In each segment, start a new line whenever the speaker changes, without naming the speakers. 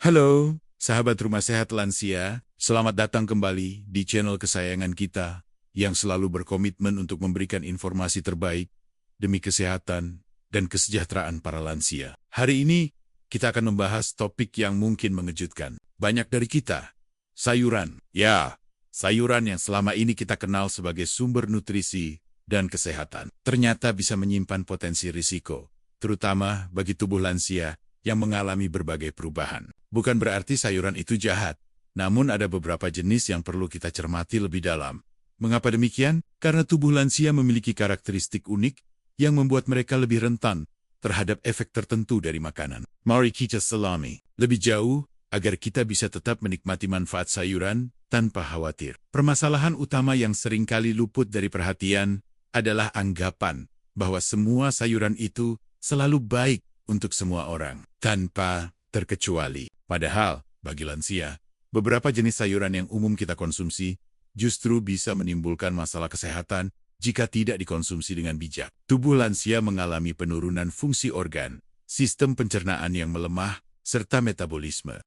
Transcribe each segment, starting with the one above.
Halo, sahabat rumah sehat lansia. Selamat datang kembali di channel kesayangan kita yang selalu berkomitmen untuk memberikan informasi terbaik demi kesehatan dan kesejahteraan para lansia. Hari ini, kita akan membahas topik yang mungkin mengejutkan. Banyak dari kita, sayuran. Ya, sayuran yang selama ini kita kenal sebagai sumber nutrisi dan kesehatan. Ternyata bisa menyimpan potensi risiko, terutama bagi tubuh lansia yang mengalami berbagai perubahan. Bukan berarti sayuran itu jahat, namun ada beberapa jenis yang perlu kita cermati lebih dalam. Mengapa demikian? Karena tubuh lansia memiliki karakteristik unik yang membuat mereka lebih rentan terhadap efek tertentu dari makanan. Mari kita selami lebih jauh agar kita bisa tetap menikmati manfaat sayuran tanpa khawatir. Permasalahan utama yang seringkali luput dari perhatian adalah anggapan bahwa semua sayuran itu selalu baik untuk semua orang, tanpa terkecuali. Padahal, bagi lansia, beberapa jenis sayuran yang umum kita konsumsi justru bisa menimbulkan masalah kesehatan jika tidak dikonsumsi dengan bijak. Tubuh lansia mengalami penurunan fungsi organ, sistem pencernaan yang melemah, serta metabolisme.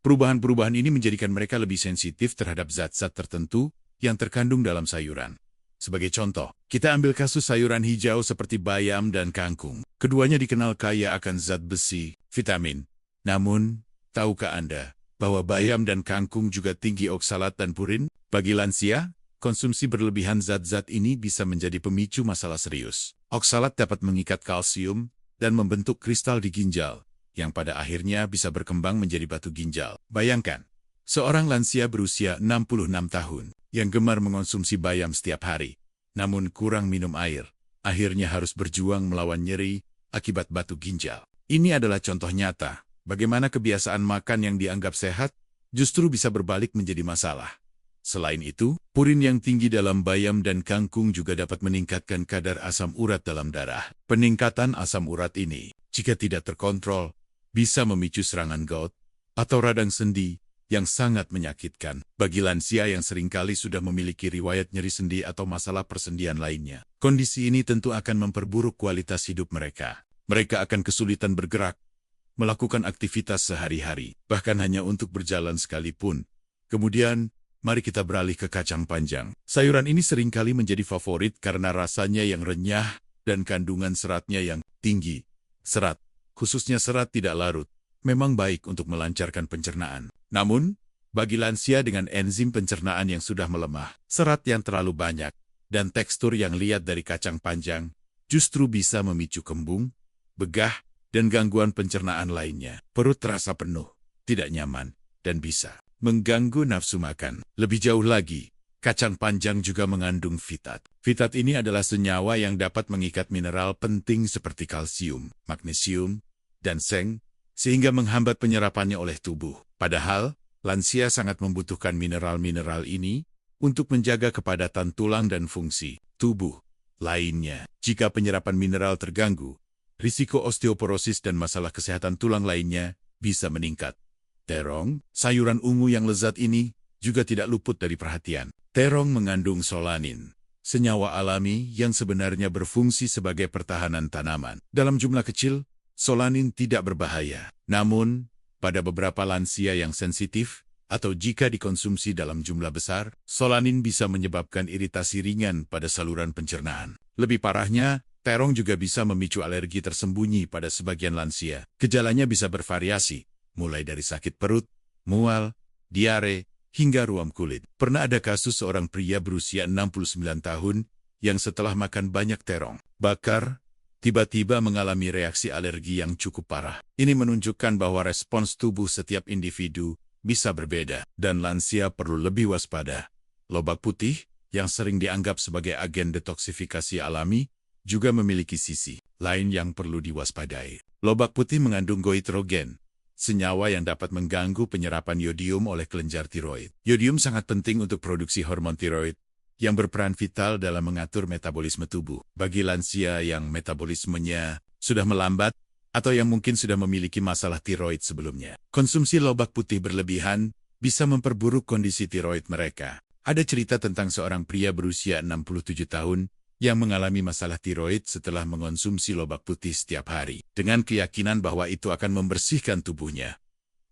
Perubahan-perubahan ini menjadikan mereka lebih sensitif terhadap zat-zat tertentu yang terkandung dalam sayuran. Sebagai contoh, kita ambil kasus sayuran hijau seperti bayam dan kangkung. Keduanya dikenal kaya akan zat besi, vitamin. Namun, tahukah Anda bahwa bayam dan kangkung juga tinggi oksalat dan purin? Bagi lansia, konsumsi berlebihan zat-zat ini bisa menjadi pemicu masalah serius. Oksalat dapat mengikat kalsium dan membentuk kristal di ginjal, yang pada akhirnya bisa berkembang menjadi batu ginjal. Bayangkan, seorang lansia berusia 66 tahun yang gemar mengonsumsi bayam setiap hari, namun kurang minum air, akhirnya harus berjuang melawan nyeri akibat batu ginjal. Ini adalah contoh nyata bagaimana kebiasaan makan yang dianggap sehat justru bisa berbalik menjadi masalah. Selain itu, purin yang tinggi dalam bayam dan kangkung juga dapat meningkatkan kadar asam urat dalam darah. Peningkatan asam urat ini, jika tidak terkontrol, bisa memicu serangan gout atau radang sendi yang sangat menyakitkan bagi lansia yang seringkali sudah memiliki riwayat nyeri sendi atau masalah persendian lainnya. Kondisi ini tentu akan memperburuk kualitas hidup mereka. Mereka akan kesulitan bergerak, melakukan aktivitas sehari-hari, bahkan hanya untuk berjalan sekalipun. Kemudian, mari kita beralih ke kacang panjang. Sayuran ini seringkali menjadi favorit karena rasanya yang renyah dan kandungan seratnya yang tinggi. Serat, khususnya serat tidak larut, memang baik untuk melancarkan pencernaan. Namun, bagi lansia dengan enzim pencernaan yang sudah melemah, serat yang terlalu banyak, dan tekstur yang liat dari kacang panjang, justru bisa memicu kembung, begah, dan gangguan pencernaan lainnya. Perut terasa penuh, tidak nyaman, dan bisa mengganggu nafsu makan. Lebih jauh lagi, kacang panjang juga mengandung fitat. Fitat ini adalah senyawa yang dapat mengikat mineral penting seperti kalsium, magnesium, dan seng, sehingga menghambat penyerapannya oleh tubuh. Padahal, lansia sangat membutuhkan mineral-mineral ini untuk menjaga kepadatan tulang dan fungsi tubuh lainnya. Jika penyerapan mineral terganggu, risiko osteoporosis dan masalah kesehatan tulang lainnya bisa meningkat. Terong, sayuran ungu yang lezat ini, juga tidak luput dari perhatian. Terong mengandung solanin, senyawa alami yang sebenarnya berfungsi sebagai pertahanan tanaman. Dalam jumlah kecil, solanin tidak berbahaya. Namun, pada beberapa lansia yang sensitif, atau jika dikonsumsi dalam jumlah besar, solanin bisa menyebabkan iritasi ringan pada saluran pencernaan. Lebih parahnya, terong juga bisa memicu alergi tersembunyi pada sebagian lansia. Gejalanya bisa bervariasi, mulai dari sakit perut, mual, diare, hingga ruam kulit. Pernah ada kasus seorang pria berusia 69 tahun yang setelah makan banyak terong bakar, tiba-tiba mengalami reaksi alergi yang cukup parah. Ini menunjukkan bahwa respons tubuh setiap individu bisa berbeda, dan lansia perlu lebih waspada. Lobak putih, yang sering dianggap sebagai agen detoksifikasi alami, juga memiliki sisi lain yang perlu diwaspadai. Lobak putih mengandung goitrogen, senyawa yang dapat mengganggu penyerapan yodium oleh kelenjar tiroid. Yodium sangat penting untuk produksi hormon tiroid, yang berperan vital dalam mengatur metabolisme tubuh. Bagi lansia yang metabolismenya sudah melambat, atau yang mungkin sudah memiliki masalah tiroid sebelumnya, konsumsi lobak putih berlebihan bisa memperburuk kondisi tiroid mereka. Ada cerita tentang seorang pria berusia 67 tahun yang mengalami masalah tiroid setelah mengonsumsi lobak putih setiap hari, dengan keyakinan bahwa itu akan membersihkan tubuhnya.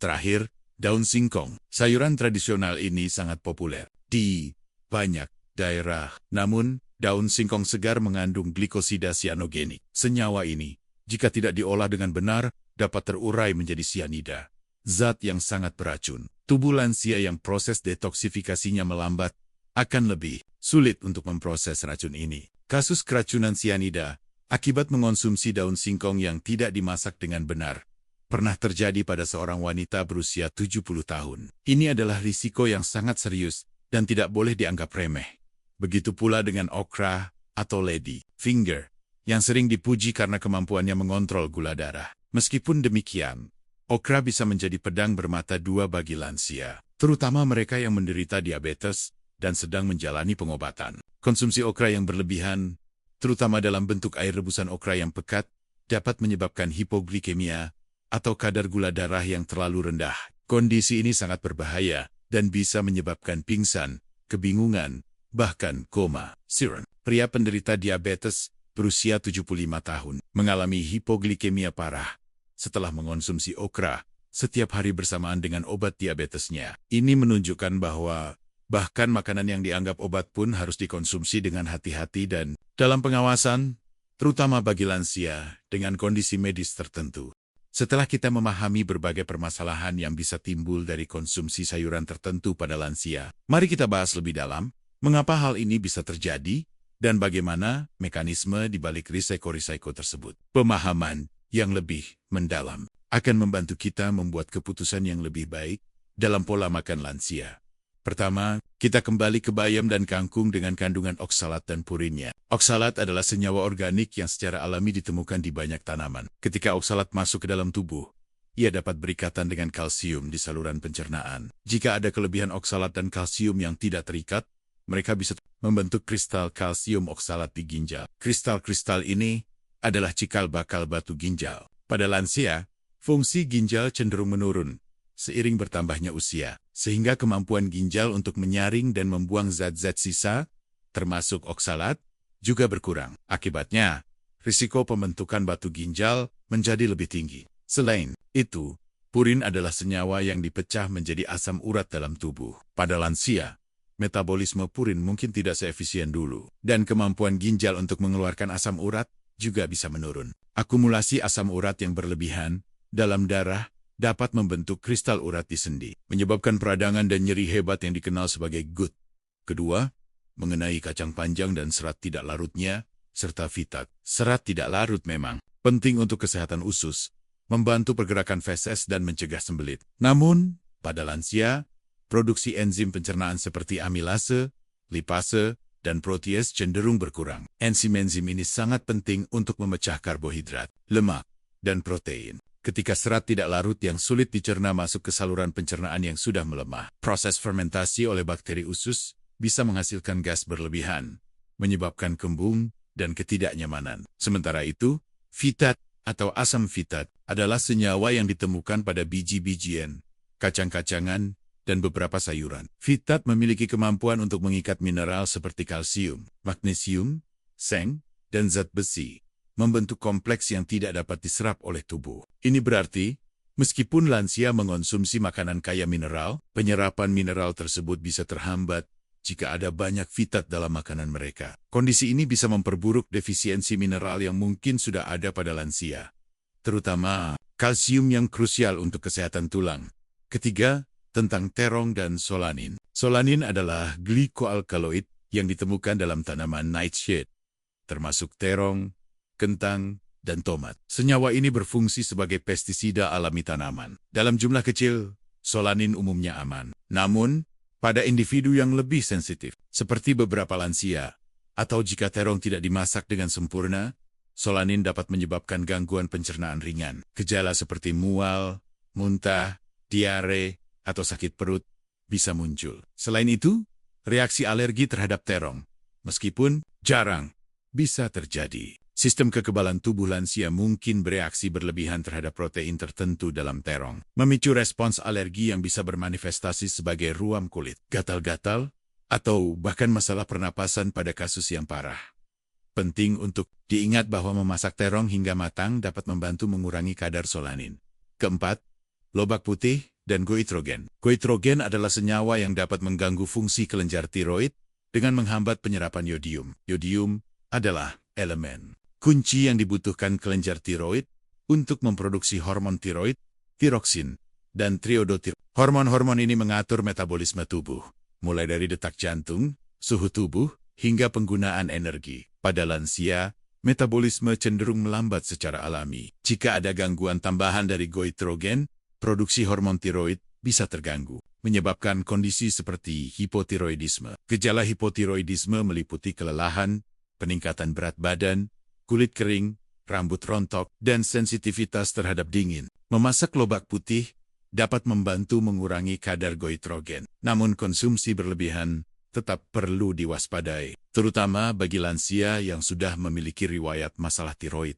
Terakhir, daun singkong. Sayuran tradisional ini sangat populer di banyak daerah. Namun, daun singkong segar mengandung glikosida sianogenik. Senyawa ini, jika tidak diolah dengan benar, dapat terurai menjadi sianida, zat yang sangat beracun. Tubuh lansia yang proses detoksifikasinya melambat akan lebih sulit untuk memproses racun ini. Kasus keracunan sianida akibat mengonsumsi daun singkong yang tidak dimasak dengan benar pernah terjadi pada seorang wanita berusia 70 tahun. Ini adalah risiko yang sangat serius dan tidak boleh dianggap remeh. Begitu pula dengan okra atau lady finger yang sering dipuji karena kemampuannya mengontrol gula darah. Meskipun demikian, okra bisa menjadi pedang bermata dua bagi lansia, terutama mereka yang menderita diabetes dan sedang menjalani pengobatan. Konsumsi okra yang berlebihan, terutama dalam bentuk air rebusan okra yang pekat, dapat menyebabkan hipoglikemia atau kadar gula darah yang terlalu rendah. Kondisi ini sangat berbahaya dan bisa menyebabkan pingsan, kebingungan, bahkan koma. Siren, pria penderita diabetes berusia 75 tahun, mengalami hipoglikemia parah setelah mengonsumsi okra setiap hari bersamaan dengan obat diabetesnya. Ini menunjukkan bahwa bahkan makanan yang dianggap obat pun harus dikonsumsi dengan hati-hati dan dalam pengawasan, terutama bagi lansia dengan kondisi medis tertentu. Setelah kita memahami berbagai permasalahan yang bisa timbul dari konsumsi sayuran tertentu pada lansia, mari kita bahas lebih dalam mengapa hal ini bisa terjadi dan bagaimana mekanisme di balik risiko-risiko tersebut. Pemahaman yang lebih mendalam akan membantu kita membuat keputusan yang lebih baik dalam pola makan lansia. Pertama, kita kembali ke bayam dan kangkung dengan kandungan oksalat dan purinnya. Oksalat adalah senyawa organik yang secara alami ditemukan di banyak tanaman. Ketika oksalat masuk ke dalam tubuh, ia dapat berikatan dengan kalsium di saluran pencernaan. Jika ada kelebihan oksalat dan kalsium yang tidak terikat, mereka bisa membentuk kristal kalsium oksalat di ginjal. Kristal-kristal ini adalah cikal bakal batu ginjal. Pada lansia, fungsi ginjal cenderung menurun seiring bertambahnya usia, sehingga kemampuan ginjal untuk menyaring dan membuang zat-zat sisa, termasuk oksalat, juga berkurang. Akibatnya, risiko pembentukan batu ginjal menjadi lebih tinggi. Selain itu, purin adalah senyawa yang dipecah menjadi asam urat dalam tubuh. Pada lansia, metabolisme purin mungkin tidak seefisien dulu, dan kemampuan ginjal untuk mengeluarkan asam urat juga bisa menurun. Akumulasi asam urat yang berlebihan dalam darah dapat membentuk kristal urat di sendi, menyebabkan peradangan dan nyeri hebat yang dikenal sebagai GUT. Kedua, mengenai kacang panjang dan serat tidak larutnya, serta fitat. Serat tidak larut memang penting untuk kesehatan usus, membantu pergerakan feses dan mencegah sembelit. Namun, pada lansia, produksi enzim pencernaan seperti amilase, lipase, dan protease cenderung berkurang. Enzim-enzim ini sangat penting untuk memecah karbohidrat, lemak, dan protein. Ketika serat tidak larut yang sulit dicerna masuk ke saluran pencernaan yang sudah melemah, proses fermentasi oleh bakteri usus bisa menghasilkan gas berlebihan, menyebabkan kembung dan ketidaknyamanan. Sementara itu, fitat atau asam fitat adalah senyawa yang ditemukan pada biji-bijian, kacang-kacangan, dan beberapa sayuran. Fitat memiliki kemampuan untuk mengikat mineral seperti kalsium, magnesium, seng, dan zat besi, membentuk kompleks yang tidak dapat diserap oleh tubuh. Ini berarti, meskipun lansia mengonsumsi makanan kaya mineral, penyerapan mineral tersebut bisa terhambat jika ada banyak fitat dalam makanan mereka. Kondisi ini bisa memperburuk defisiensi mineral yang mungkin sudah ada pada lansia, terutama kalsium yang krusial untuk kesehatan tulang. Ketiga, tentang terong dan solanin. Solanin adalah glikoalkaloid yang ditemukan dalam tanaman nightshade, termasuk terong, kentang, dan tomat. Senyawa ini berfungsi sebagai pestisida alami tanaman. Dalam jumlah kecil, solanin umumnya aman. Namun, pada individu yang lebih sensitif, seperti beberapa lansia, atau jika terong tidak dimasak dengan sempurna, solanin dapat menyebabkan gangguan pencernaan ringan. Gejala seperti mual, muntah, diare, atau sakit perut bisa muncul. Selain itu, reaksi alergi terhadap terong, meskipun jarang, bisa terjadi. Sistem kekebalan tubuh lansia mungkin bereaksi berlebihan terhadap protein tertentu dalam terong, memicu respons alergi yang bisa bermanifestasi sebagai ruam kulit, gatal-gatal, atau bahkan masalah pernapasan pada kasus yang parah. Penting untuk diingat bahwa memasak terong hingga matang dapat membantu mengurangi kadar solanin. Keempat, lobak putih, dan goitrogen. Goitrogen adalah senyawa yang dapat mengganggu fungsi kelenjar tiroid dengan menghambat penyerapan yodium. Yodium adalah elemen kunci yang dibutuhkan kelenjar tiroid untuk memproduksi hormon tiroid, tiroksin, dan triodotiroid. Hormon-hormon ini mengatur metabolisme tubuh, mulai dari detak jantung, suhu tubuh, hingga penggunaan energi. Pada lansia, metabolisme cenderung melambat secara alami. Jika ada gangguan tambahan dari goitrogen, produksi hormon tiroid bisa terganggu, menyebabkan kondisi seperti hipotiroidisme. Gejala hipotiroidisme meliputi kelelahan, peningkatan berat badan, kulit kering, rambut rontok, dan sensitivitas terhadap dingin. Memasak lobak putih dapat membantu mengurangi kadar goitrogen. Namun konsumsi berlebihan tetap perlu diwaspadai, terutama bagi lansia yang sudah memiliki riwayat masalah tiroid.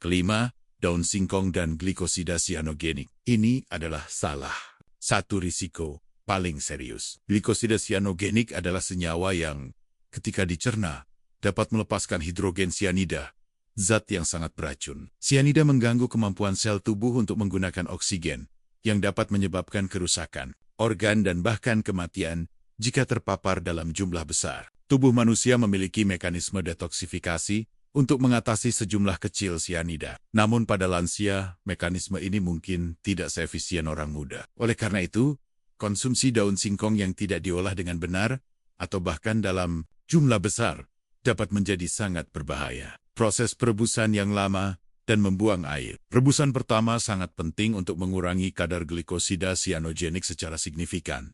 Kelima, daun singkong dan glikosida sianogenik. Ini adalah salah satu risiko paling serius. Glikosida sianogenik adalah senyawa yang, ketika dicerna, dapat melepaskan hidrogen sianida, zat yang sangat beracun. Sianida mengganggu kemampuan sel tubuh untuk menggunakan oksigen, yang dapat menyebabkan kerusakan organ dan bahkan kematian jika terpapar dalam jumlah besar. Tubuh manusia memiliki mekanisme detoksifikasi untuk mengatasi sejumlah kecil sianida. Namun pada lansia, mekanisme ini mungkin tidak seefisien orang muda. Oleh karena itu, konsumsi daun singkong yang tidak diolah dengan benar atau bahkan dalam jumlah besar dapat menjadi sangat berbahaya. Proses perebusan yang lama dan membuang air. Rebusan pertama sangat penting untuk mengurangi kadar glikosida sianogenik secara signifikan.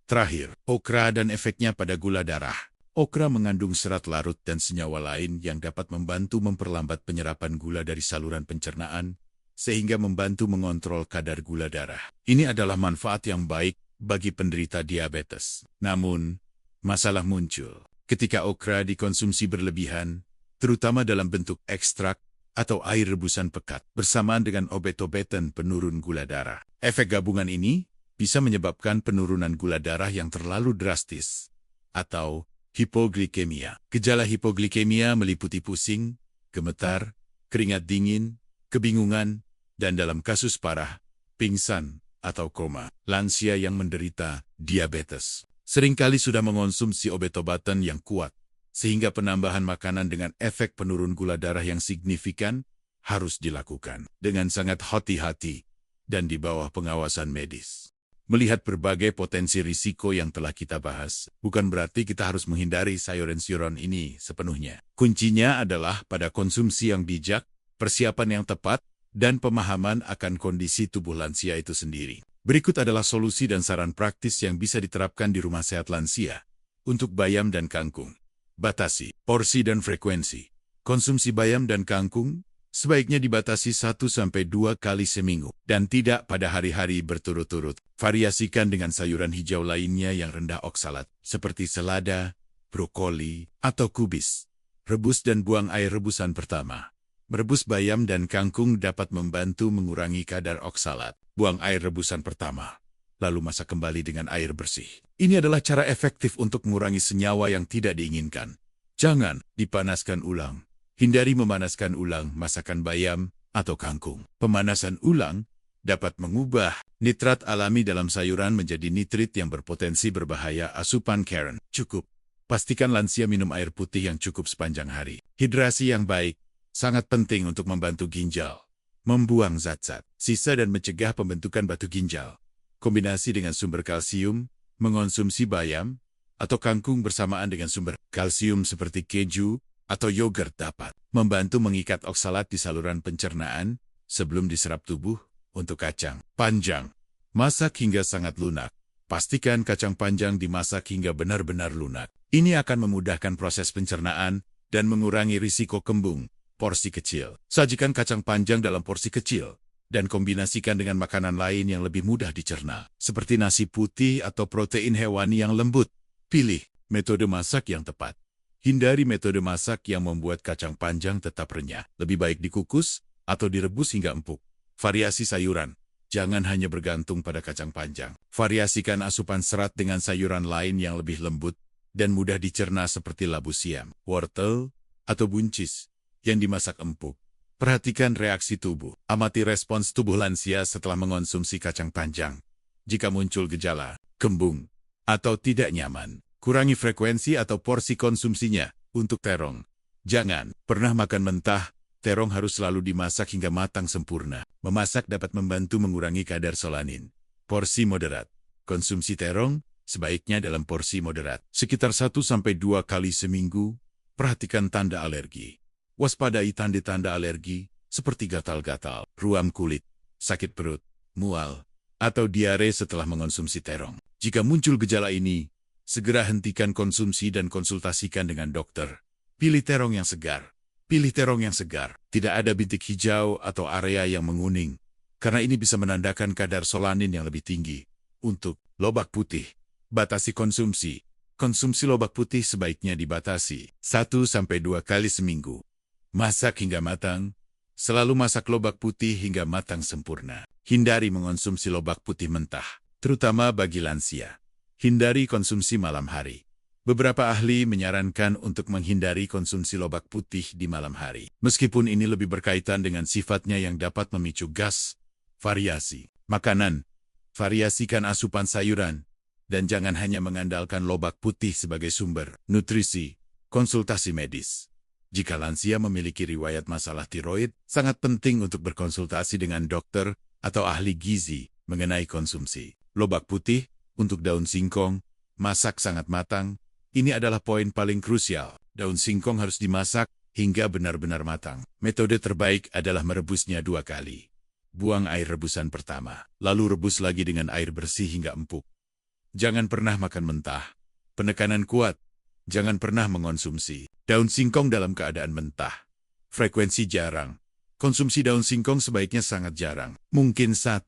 Terakhir, okra dan efeknya pada gula darah. Okra mengandung serat larut dan senyawa lain yang dapat membantu memperlambat penyerapan gula dari saluran pencernaan, sehingga membantu mengontrol kadar gula darah. Ini adalah manfaat yang baik bagi penderita diabetes. Namun, masalah muncul ketika okra dikonsumsi berlebihan, terutama dalam bentuk ekstrak atau air rebusan pekat, bersamaan dengan obat-obatan penurun gula darah. Efek gabungan ini bisa menyebabkan penurunan gula darah yang terlalu drastis, atau hipoglikemia. Gejala hipoglikemia meliputi pusing, gemetar, keringat dingin, kebingungan, dan dalam kasus parah, pingsan atau koma. Lansia yang menderita diabetes seringkali sudah mengonsumsi obat-obatan yang kuat, sehingga penambahan makanan dengan efek penurun gula darah yang signifikan harus dilakukan dengan sangat hati-hati dan di bawah pengawasan medis. Melihat berbagai potensi risiko yang telah kita bahas, bukan berarti kita harus menghindari sayuran-sayuran ini sepenuhnya. Kuncinya adalah pada konsumsi yang bijak, persiapan yang tepat, dan pemahaman akan kondisi tubuh lansia itu sendiri. Berikut adalah solusi dan saran praktis yang bisa diterapkan di rumah sehat lansia untuk bayam dan kangkung. Batasi porsi dan frekuensi. Konsumsi bayam dan kangkung sebaiknya dibatasi 1-2 kali seminggu dan tidak pada hari-hari berturut-turut. Variasikan dengan sayuran hijau lainnya yang rendah oksalat, seperti selada, brokoli, atau kubis. Rebus dan buang air rebusan pertama. Merebus bayam dan kangkung dapat membantu mengurangi kadar oksalat. Buang air rebusan pertama, lalu masak kembali dengan air bersih. Ini adalah cara efektif untuk mengurangi senyawa yang tidak diinginkan. Jangan dipanaskan ulang. Hindari memanaskan ulang masakan bayam atau kangkung. Pemanasan ulang dapat mengubah nitrat alami dalam sayuran menjadi nitrit yang berpotensi berbahaya. Asupan Karen. Cukup. Pastikan lansia minum air putih yang cukup sepanjang hari. Hidrasi yang baik sangat penting untuk membantu ginjal membuang zat-zat sisa dan mencegah pembentukan batu ginjal. Kombinasi dengan sumber kalsium, mengonsumsi bayam atau kangkung bersamaan dengan sumber kalsium seperti keju atau yogurt dapat membantu mengikat oksalat di saluran pencernaan sebelum diserap tubuh. Untuk kacang panjang, masak hingga sangat lunak. Pastikan kacang panjang dimasak hingga benar-benar lunak. Ini akan memudahkan proses pencernaan dan mengurangi risiko kembung. Porsi kecil. Sajikan kacang panjang dalam porsi kecil dan kombinasikan dengan makanan lain yang lebih mudah dicerna, seperti nasi putih atau protein hewani yang lembut. Pilih metode masak yang tepat. Hindari metode masak yang membuat kacang panjang tetap renyah. Lebih baik dikukus atau direbus hingga empuk. Variasi sayuran. Jangan hanya bergantung pada kacang panjang. Variasikan asupan serat dengan sayuran lain yang lebih lembut dan mudah dicerna seperti labu siam, wortel, atau buncis yang dimasak empuk. Perhatikan reaksi tubuh. Amati respons tubuh lansia setelah mengonsumsi kacang panjang. Jika muncul gejala, kembung, atau tidak nyaman, kurangi frekuensi atau porsi konsumsinya. Untuk terong, jangan pernah makan mentah. Terong harus selalu dimasak hingga matang sempurna. Memasak dapat membantu mengurangi kadar solanin. Porsi moderat. Konsumsi terong sebaiknya dalam porsi moderat. Sekitar 1-2 kali seminggu. Perhatikan tanda alergi. Waspadai tanda-tanda alergi seperti gatal-gatal, ruam kulit, sakit perut, mual, atau diare setelah mengonsumsi terong. Jika muncul gejala ini, segera hentikan konsumsi dan konsultasikan dengan dokter. Pilih terong yang segar. Pilih terong yang segar, tidak ada bintik hijau atau area yang menguning, karena ini bisa menandakan kadar solanin yang lebih tinggi. Untuk lobak putih, batasi konsumsi. Konsumsi lobak putih sebaiknya dibatasi 1-2 kali seminggu. Masak hingga matang. Selalu masak lobak putih hingga matang sempurna. Hindari mengonsumsi lobak putih mentah, terutama bagi lansia. Hindari konsumsi malam hari. Beberapa ahli menyarankan untuk menghindari konsumsi lobak putih di malam hari. Meskipun ini lebih berkaitan dengan sifatnya yang dapat memicu gas. Variasi makanan. Variasikan asupan sayuran. Dan jangan hanya mengandalkan lobak putih sebagai sumber nutrisi. Konsultasi medis. Jika lansia memiliki riwayat masalah tiroid, sangat penting untuk berkonsultasi dengan dokter atau ahli gizi mengenai konsumsi. Lobak putih untuk daun singkong, masak sangat matang. Ini adalah poin paling krusial. Daun singkong harus dimasak hingga benar-benar matang. Metode terbaik adalah merebusnya 2 kali. Buang air rebusan pertama, lalu rebus lagi dengan air bersih hingga empuk. Jangan pernah makan mentah. Penekanan kuat. Jangan pernah mengonsumsi daun singkong dalam keadaan mentah. Frekuensi jarang. Konsumsi daun singkong sebaiknya sangat jarang. Mungkin 1-2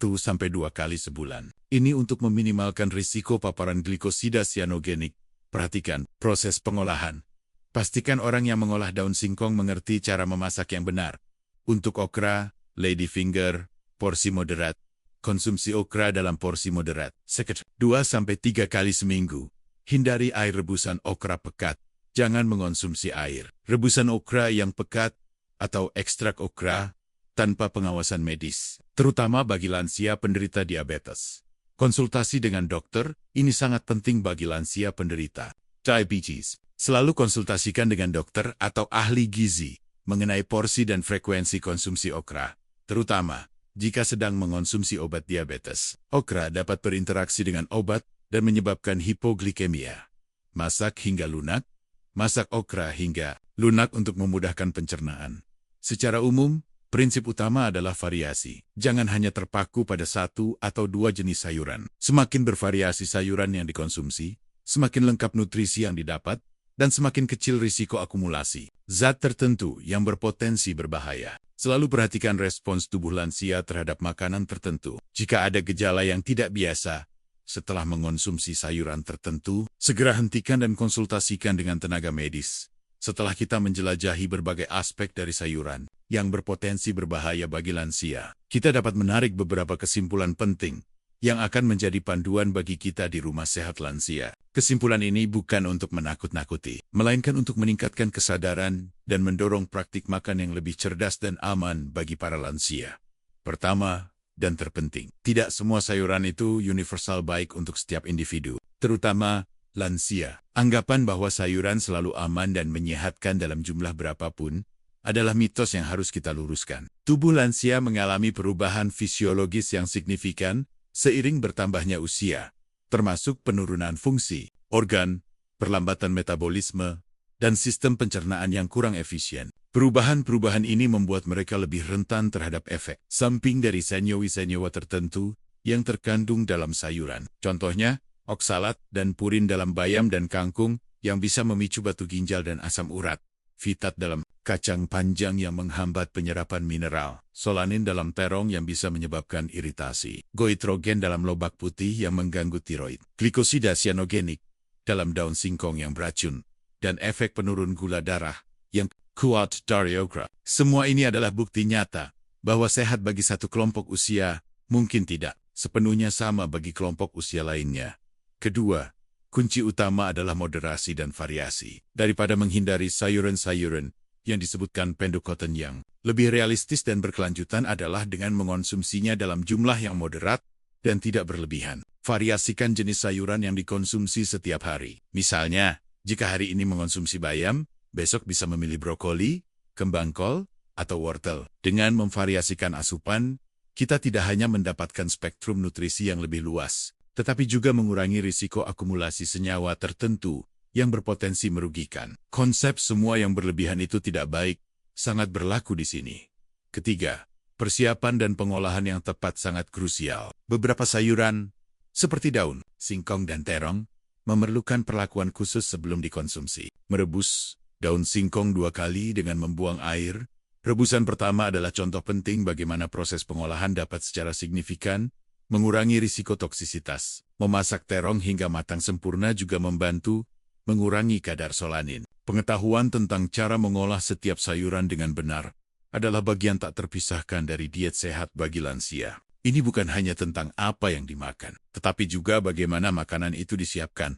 kali sebulan. Ini untuk meminimalkan risiko paparan glikosida sianogenik. Perhatikan proses pengolahan. Pastikan orang yang mengolah daun singkong mengerti cara memasak yang benar. Untuk okra, ladyfinger, porsi moderat. Konsumsi okra dalam porsi moderat. Sekitar 2-3 kali seminggu. Hindari air rebusan okra pekat. Jangan mengonsumsi air rebusan okra yang pekat atau ekstrak okra tanpa pengawasan medis, terutama bagi lansia penderita diabetes. Konsultasi dengan dokter, ini sangat penting bagi lansia penderita diabetes. Selalu konsultasikan dengan dokter atau ahli gizi mengenai porsi dan frekuensi konsumsi okra, terutama jika sedang mengonsumsi obat diabetes. Okra dapat berinteraksi dengan obat dan menyebabkan hipoglikemia. Masak hingga lunak. Masak okra hingga lunak untuk memudahkan pencernaan. Secara umum, prinsip utama adalah variasi. Jangan hanya terpaku pada 1 atau 2 jenis sayuran. Semakin bervariasi sayuran yang dikonsumsi, semakin lengkap nutrisi yang didapat, dan semakin kecil risiko akumulasi zat tertentu yang berpotensi berbahaya. Selalu perhatikan respons tubuh lansia terhadap makanan tertentu. Jika ada gejala yang tidak biasa, setelah mengonsumsi sayuran tertentu, segera hentikan dan konsultasikan dengan tenaga medis. Setelah kita menjelajahi berbagai aspek dari sayuran yang berpotensi berbahaya bagi lansia, kita dapat menarik beberapa kesimpulan penting yang akan menjadi panduan bagi kita di rumah sehat lansia. Kesimpulan ini bukan untuk menakut-nakuti, melainkan untuk meningkatkan kesadaran dan mendorong praktik makan yang lebih cerdas dan aman bagi para lansia. Pertama, dan terpenting, tidak semua sayuran itu universal baik untuk setiap individu, terutama lansia. Anggapan bahwa sayuran selalu aman dan menyehatkan dalam jumlah berapapun adalah mitos yang harus kita luruskan. Tubuh lansia mengalami perubahan fisiologis yang signifikan seiring bertambahnya usia, termasuk penurunan fungsi, organ, perlambatan metabolisme, dan sistem pencernaan yang kurang efisien. Perubahan-perubahan ini membuat mereka lebih rentan terhadap efek samping dari senyawa-senyawa tertentu yang terkandung dalam sayuran. Contohnya, oksalat dan purin dalam bayam dan kangkung yang bisa memicu batu ginjal dan asam urat. Fitat dalam kacang panjang yang menghambat penyerapan mineral. Solanin dalam terong yang bisa menyebabkan iritasi. Goitrogen dalam lobak putih yang mengganggu tiroid. Glikosida sianogenik dalam daun singkong yang beracun. Dan efek penurun gula darah yang kuat dari okra. Semua ini adalah bukti nyata bahwa sehat bagi satu kelompok usia mungkin tidak sepenuhnya sama bagi kelompok usia lainnya. Kedua, kunci utama adalah moderasi dan variasi. Daripada menghindari sayuran-sayuran yang disebutkan Pendukoten yang lebih realistis dan berkelanjutan adalah dengan mengonsumsinya dalam jumlah yang moderat dan tidak berlebihan. Variasikan jenis sayuran yang dikonsumsi setiap hari. Misalnya, jika hari ini mengonsumsi bayam, besok bisa memilih brokoli, kembang kol, atau wortel. Dengan memvariasikan asupan, kita tidak hanya mendapatkan spektrum nutrisi yang lebih luas, tetapi juga mengurangi risiko akumulasi senyawa tertentu yang berpotensi merugikan. Konsep semua yang berlebihan itu tidak baik, sangat berlaku di sini. Ketiga, persiapan dan pengolahan yang tepat sangat krusial. Beberapa sayuran, seperti daun, singkong dan terong, memerlukan perlakuan khusus sebelum dikonsumsi. Merebus daun singkong 2 kali dengan membuang air. Rebusan pertama adalah contoh penting bagaimana proses pengolahan dapat secara signifikan mengurangi risiko toksisitas. Memasak terong hingga matang sempurna juga membantu mengurangi kadar solanin. Pengetahuan tentang cara mengolah setiap sayuran dengan benar adalah bagian tak terpisahkan dari diet sehat bagi lansia. Ini bukan hanya tentang apa yang dimakan, tetapi juga bagaimana makanan itu disiapkan.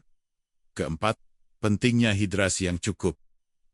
Keempat, pentingnya hidrasi yang cukup.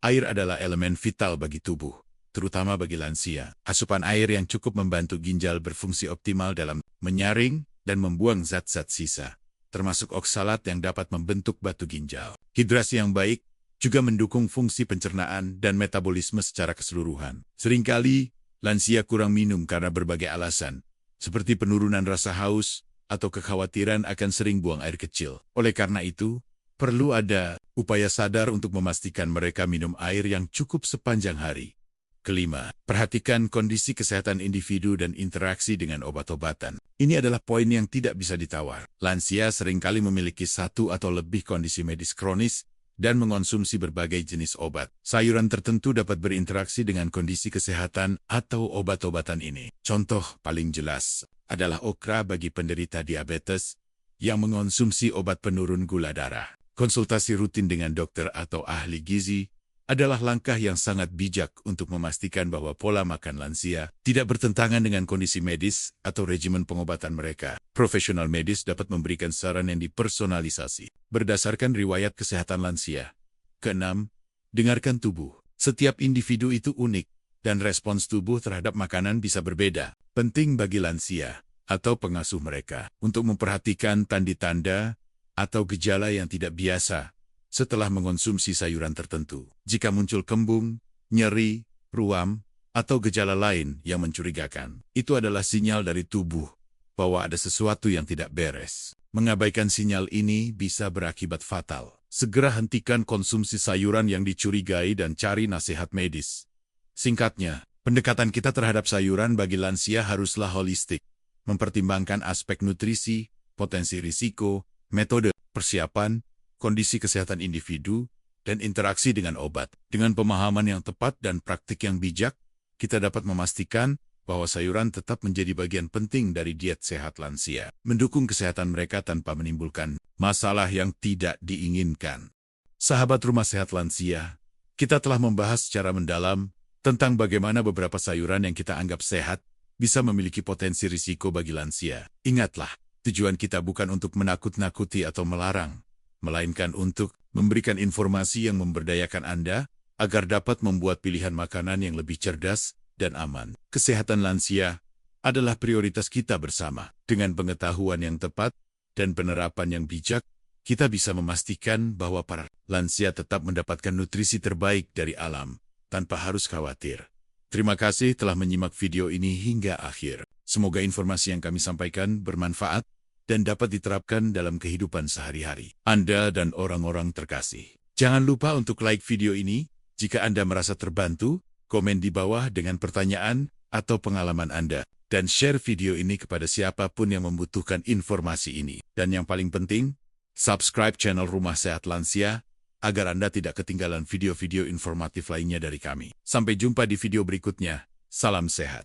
Air adalah elemen vital bagi tubuh, terutama bagi lansia. Asupan air yang cukup membantu ginjal berfungsi optimal dalam menyaring dan membuang zat-zat sisa, termasuk oksalat yang dapat membentuk batu ginjal. Hidrasi yang baik juga mendukung fungsi pencernaan dan metabolisme secara keseluruhan. Seringkali, lansia kurang minum karena berbagai alasan, seperti penurunan rasa haus atau kekhawatiran akan sering buang air kecil. Oleh karena itu, perlu ada upaya sadar untuk memastikan mereka minum air yang cukup sepanjang hari. Kelima, perhatikan kondisi kesehatan individu dan interaksi dengan obat-obatan. Ini adalah poin yang tidak bisa ditawar. Lansia seringkali memiliki satu atau lebih kondisi medis kronis dan mengonsumsi berbagai jenis obat. Sayuran tertentu dapat berinteraksi dengan kondisi kesehatan atau obat-obatan ini. Contoh paling jelas adalah okra bagi penderita diabetes yang mengonsumsi obat penurun gula darah. Konsultasi rutin dengan dokter atau ahli gizi adalah langkah yang sangat bijak untuk memastikan bahwa pola makan lansia tidak bertentangan dengan kondisi medis atau regimen pengobatan mereka. Profesional medis dapat memberikan saran yang dipersonalisasi berdasarkan riwayat kesehatan lansia. Keenam, dengarkan tubuh. Setiap individu itu unik, dan respons tubuh terhadap makanan bisa berbeda. Penting bagi lansia atau pengasuh mereka untuk memperhatikan tanda-tanda atau gejala yang tidak biasa setelah mengonsumsi sayuran tertentu. Jika muncul kembung, nyeri, ruam, atau gejala lain yang mencurigakan, itu adalah sinyal dari tubuh bahwa ada sesuatu yang tidak beres. Mengabaikan sinyal ini bisa berakibat fatal. Segera hentikan konsumsi sayuran yang dicurigai dan cari nasihat medis. Singkatnya, pendekatan kita terhadap sayuran bagi lansia haruslah holistik, mempertimbangkan aspek nutrisi, potensi risiko, metode persiapan, kondisi kesehatan individu, dan interaksi dengan obat. Dengan pemahaman yang tepat dan praktik yang bijak, kita dapat memastikan bahwa sayuran tetap menjadi bagian penting dari diet sehat lansia, mendukung kesehatan mereka tanpa menimbulkan masalah yang tidak diinginkan. Sahabat Rumah Sehat Lansia, kita telah membahas secara mendalam tentang bagaimana beberapa sayuran yang kita anggap sehat bisa memiliki potensi risiko bagi lansia. Ingatlah, tujuan kita bukan untuk menakut-nakuti atau melarang, melainkan untuk memberikan informasi yang memberdayakan Anda agar dapat membuat pilihan makanan yang lebih cerdas dan aman. Kesehatan lansia adalah prioritas kita bersama. Dengan pengetahuan yang tepat dan penerapan yang bijak, kita bisa memastikan bahwa para lansia tetap mendapatkan nutrisi terbaik dari alam tanpa harus khawatir. Terima kasih telah menyimak video ini hingga akhir. Semoga informasi yang kami sampaikan bermanfaat dan dapat diterapkan dalam kehidupan sehari-hari Anda dan orang-orang terkasih. Jangan lupa untuk like video ini. Jika Anda merasa terbantu, komen di bawah dengan pertanyaan atau pengalaman Anda, dan share video ini kepada siapapun yang membutuhkan informasi ini. Dan yang paling penting, subscribe channel Rumah Sehat Lansia, agar Anda tidak ketinggalan video-video informatif lainnya dari kami. Sampai jumpa di video berikutnya. Salam sehat.